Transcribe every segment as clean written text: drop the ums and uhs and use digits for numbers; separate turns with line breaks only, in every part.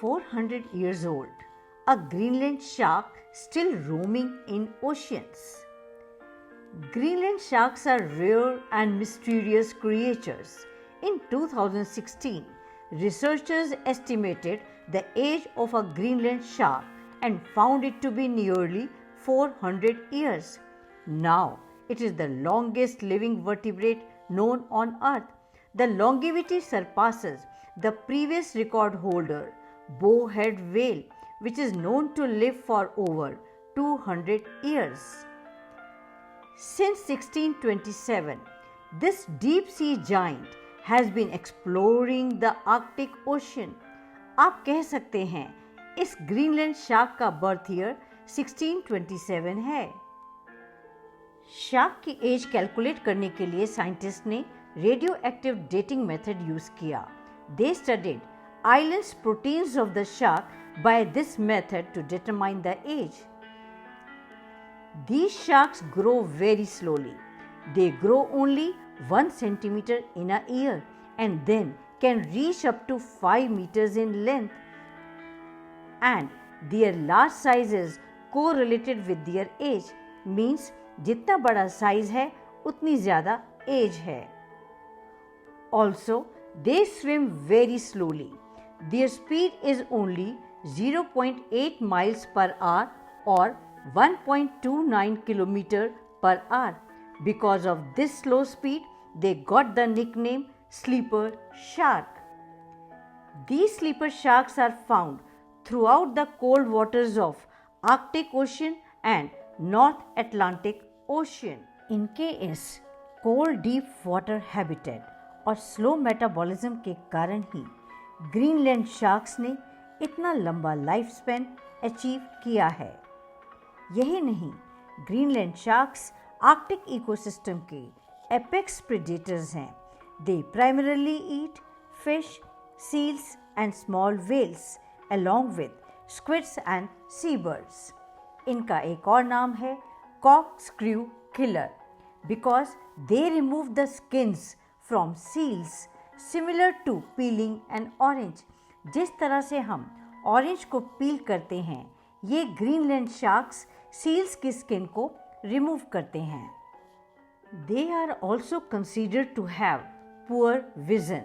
400 years old, a Greenland shark still roaming in oceans. Greenland sharks are rare and mysterious creatures. In 2016, researchers estimated the age of a Greenland shark and found it to be nearly 400 years. Now, it is the longest living vertebrate known on Earth. The longevity surpasses the previous record holder, bowhead whale, which is known to live for over 200 years. Since 1627, this deep sea giant has been exploring the Arctic Ocean. आप कह सकते हैं इस Greenland shark का birth year 1627 है। Shark की age calculate करने के लिए साइंटिस्ट ने radio active dating method use किया। They studied island's proteins of the shark by this method to determine the age. These sharks grow very slowly. They grow only 1 centimeter in a year and then can reach up to 5 meters in length. And their large size is correlated with their age, means जितना बड़ा size है उतनी ज़्यादा as है। Also, they swim very slowly. Their speed is only 0.8 miles per hour or 1.29 km per hour. Because of this slow speed, they got the nickname sleeper shark. These sleeper sharks are found throughout the cold waters of Arctic Ocean and North Atlantic Ocean. इनके इस cold deep water habitat और slow metabolism के कारण ही Greenland sharks ने इतना लंबा life span achieve किया है। यही नहीं, ग्रीनलैंड शार्क्स आर्कटिक इकोसिस्टम के एपेक्स प्रेडेटर्स हैं। They primarily eat fish, seals and small whales along with squids and seabirds. इनका एक और नाम है corkscrew killer because they remove the skins from seals similar to peeling an orange. जिस तरह से हम ऑरेंज को पील करते हैं, ये ग्रीनलैंड शार्क्स सील्स की स्किन को रिमूव करते हैं। They are also considered to have poor vision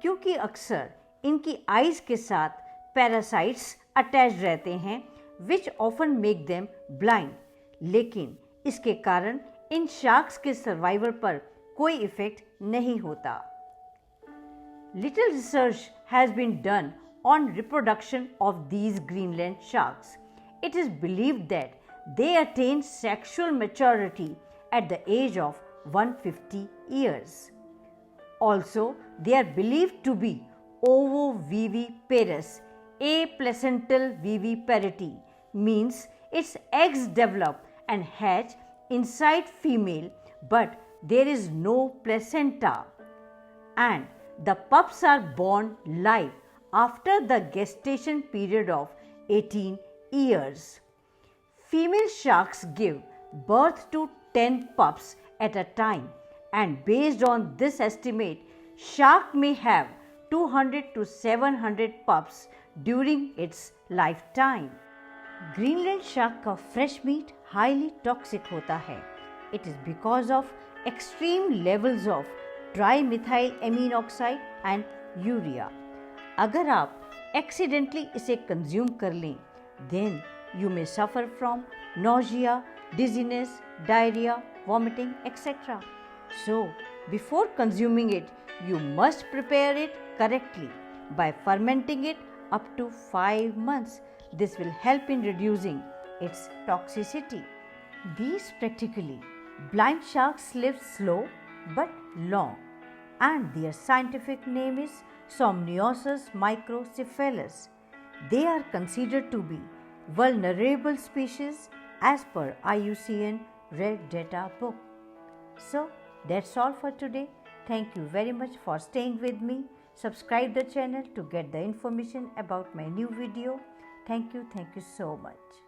क्योंकि अक्सर इनकी आइज के साथ पैरासाइट्स अटैच रहते हैं which often make them blind. लेकिन इसके कारण इन शार्क्स के सर्वाइवल पर कोई इफेक्ट नहीं होता। Little research has been done on reproduction of these Greenland sharks. It is believed that they attain sexual maturity at the age of 150 years. Also, they are believed to be ovoviviparous. Aplacental viviparity means its eggs develop and hatch inside female, but there is no placenta, and the pups are born live after the gestation period of 18 years. Female sharks give birth to 10 pups at a time, and based on this estimate, shark may have 200 to 700 pups during its lifetime. Greenland shark का fresh meat highly toxic होता है। It is because of extreme levels of trimethylamine oxide and urea. अगर आप accidentally इसे consume कर लें, then you may suffer from nausea, dizziness, diarrhea, vomiting, etc. So, before consuming it, you must prepare it correctly by fermenting it up to 5 months. This will help in reducing its toxicity. These practically blind sharks live slow but long, and their scientific name is Somniosus microcephalus. They are considered to be vulnerable species as per IUCN Red Data book. So that's all for today. Thank you very much for staying with me. Subscribe the channel to get the information about my new video. Thank you so much.